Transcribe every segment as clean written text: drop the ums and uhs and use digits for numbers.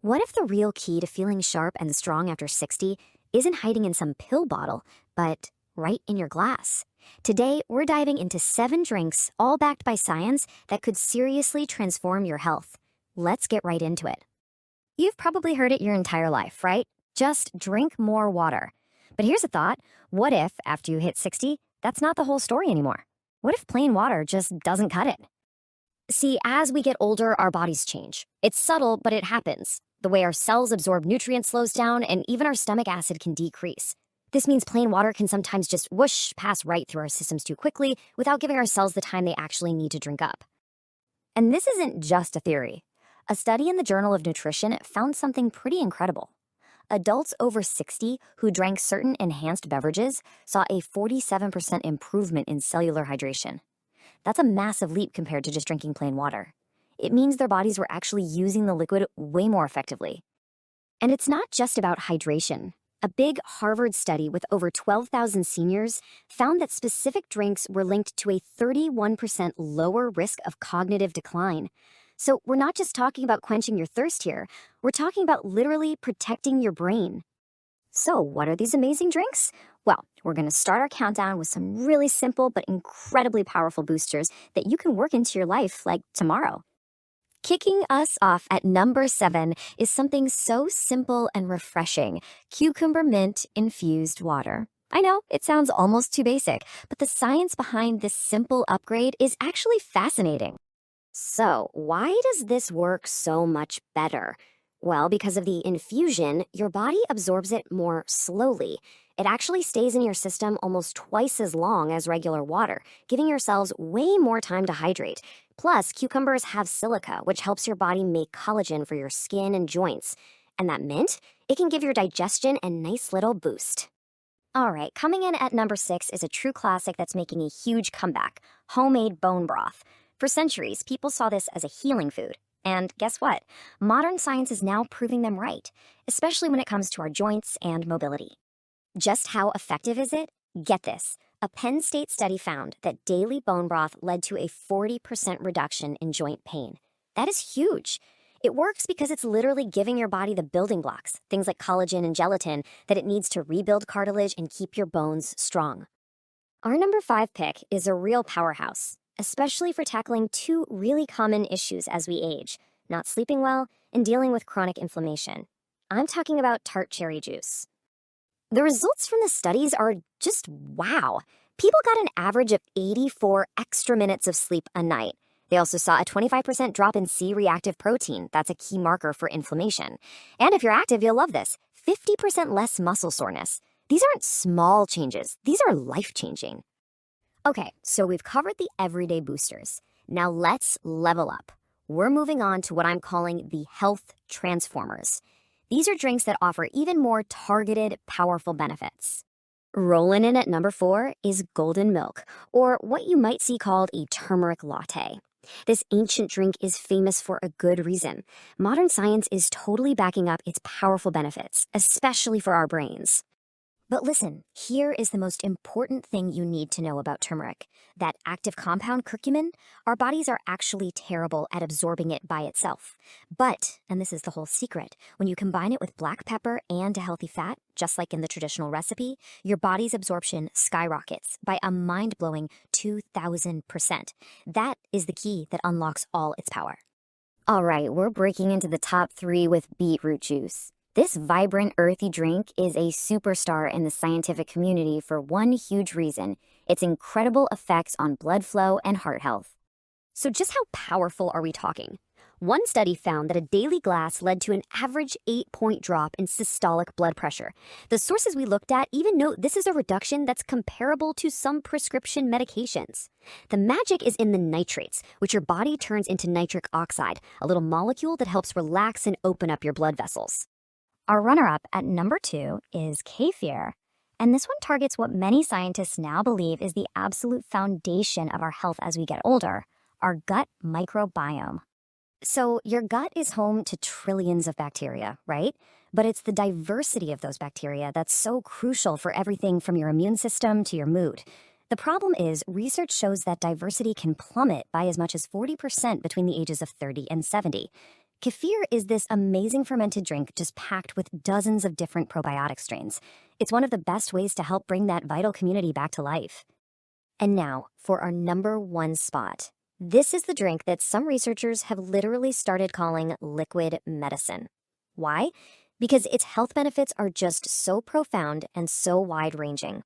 What if the real key to feeling sharp and strong after 60 isn't hiding in some pill bottle, but right in your glass? Today, we're diving into 7 drinks, all backed by science, that could seriously transform your health. Let's get right into it. You've probably heard it your entire life, right? Just drink more water. But here's a thought. What if, after you hit 60, that's not the whole story anymore? What if plain water just doesn't cut it? See, as we get older, our bodies change. It's subtle, but it happens. The way our cells absorb nutrients slows down, and even our stomach acid can decrease. This means plain water can sometimes just whoosh pass right through our systems too quickly without giving our cells the time they actually need to drink up. And this isn't just a theory. A study in the Journal of Nutrition found something pretty incredible. Adults over 60 who drank certain enhanced beverages saw a 47% improvement in cellular hydration. That's a massive leap compared to just drinking plain water. It means their bodies were actually using the liquid way more effectively. And it's not just about hydration. A big Harvard study with over 12,000 seniors found that specific drinks were linked to a 31% lower risk of cognitive decline. So we're not just talking about quenching your thirst here, we're talking about literally protecting your brain. So what are these amazing drinks? Well, we're going to start our countdown with some really simple but incredibly powerful boosters that you can work into your life like tomorrow. Kicking us off at number 7 is something so simple and refreshing: cucumber mint infused water. I know, it sounds almost too basic, but the science behind this simple upgrade is actually fascinating. So, why does this work so much better? Well, because of the infusion, your body absorbs it more slowly. It actually stays in your system almost twice as long as regular water, giving your cells way more time to hydrate. Plus, cucumbers have silica, which helps your body make collagen for your skin and joints. And that mint, it can give your digestion a nice little boost. All right, coming in at number 6 is a true classic that's making a huge comeback: homemade bone broth. For centuries, people saw this as a healing food. And guess what? Modern science is now proving them right, especially when it comes to our joints and mobility. Just how effective is it? Get this. A Penn State study found that daily bone broth led to a 40% reduction in joint pain. That is huge. It works because it's literally giving your body the building blocks, things like collagen and gelatin, that it needs to rebuild cartilage and keep your bones strong. Our number 5 pick is a real powerhouse, especially for tackling 2 really common issues as we age: not sleeping well and dealing with chronic inflammation. I'm talking about tart cherry juice. The results from the studies are just wow. People got an average of 84 extra minutes of sleep a night. They also saw a 25% drop in C-reactive protein. That's a key marker for inflammation. And if you're active, you'll love this: 50% less muscle soreness. These aren't small changes. These are life-changing. Okay, so we've covered the everyday boosters. Now let's level up. We're moving on to what I'm calling the health transformers. These are drinks that offer even more targeted, powerful benefits. Rolling in at number 4 is golden milk, or what you might see called a turmeric latte. This ancient drink is famous for a good reason. Modern science is totally backing up its powerful benefits, especially for our brains. But listen, here is the most important thing you need to know about turmeric. That active compound, curcumin, our bodies are actually terrible at absorbing it by itself. But, and this is the whole secret, when you combine it with black pepper and a healthy fat, just like in the traditional recipe, your body's absorption skyrockets by a mind-blowing 2,000%. That is the key that unlocks all its power. All right, we're breaking into the top 3 with beetroot juice. This vibrant, earthy drink is a superstar in the scientific community for one huge reason: its incredible effects on blood flow and heart health. So just how powerful are we talking? One study found that a daily glass led to an average 8-point drop in systolic blood pressure. The sources we looked at even note this is a reduction that's comparable to some prescription medications. The magic is in the nitrates, which your body turns into nitric oxide, a little molecule that helps relax and open up your blood vessels. Our runner-up at number 2 is kefir, and this one targets what many scientists now believe is the absolute foundation of our health as we get older: our gut microbiome. So your gut is home to trillions of bacteria, right? But it's the diversity of those bacteria that's so crucial for everything from your immune system to your mood. The problem is, research shows that diversity can plummet by as much as 40% between the ages of 30 and 70. Kefir is this amazing fermented drink just packed with dozens of different probiotic strains. It's one of the best ways to help bring that vital community back to life. And now, for our number one spot. This is the drink that some researchers have literally started calling liquid medicine. Why? Because its health benefits are just so profound and so wide-ranging.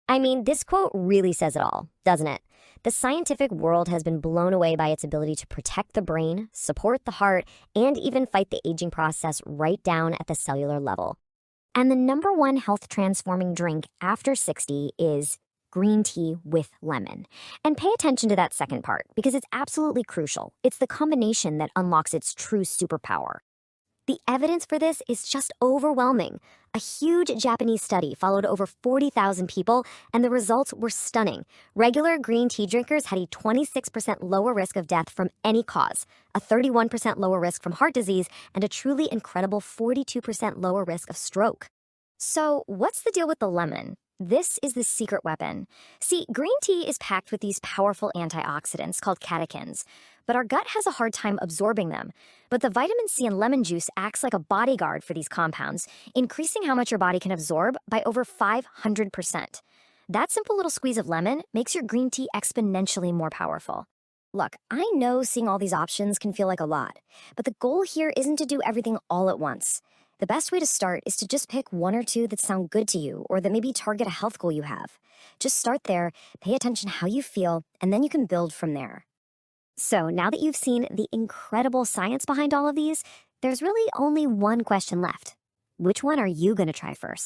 I mean, this quote really says it all, doesn't it? The scientific world has been blown away by its ability to protect the brain, support the heart, and even fight the aging process right down at the cellular level. And the number one health transforming drink after 60 is green tea with lemon. And pay attention to that second part, because it's absolutely crucial. It's the combination that unlocks its true superpower. The evidence for this is just overwhelming. A huge Japanese study followed over 40,000 people, and the results were stunning. Regular green tea drinkers had a 26% lower risk of death from any cause, a 31% lower risk from heart disease, and a truly incredible 42% lower risk of stroke. So, what's the deal with the lemon? This is the secret weapon. See, green tea is packed with these powerful antioxidants called catechins, but our gut has a hard time absorbing them. But the vitamin C in lemon juice acts like a bodyguard for these compounds, increasing how much your body can absorb by over 500%. That simple little squeeze of lemon makes your green tea exponentially more powerful. Look, I know seeing all these options can feel like a lot, but the goal here isn't to do everything all at once. The best way to start is to just pick one or two that sound good to you or that maybe target a health goal you have. Just start there, pay attention how you feel, and then you can build from there. So now that you've seen the incredible science behind all of these, there's really only one question left. Which one are you going to try first?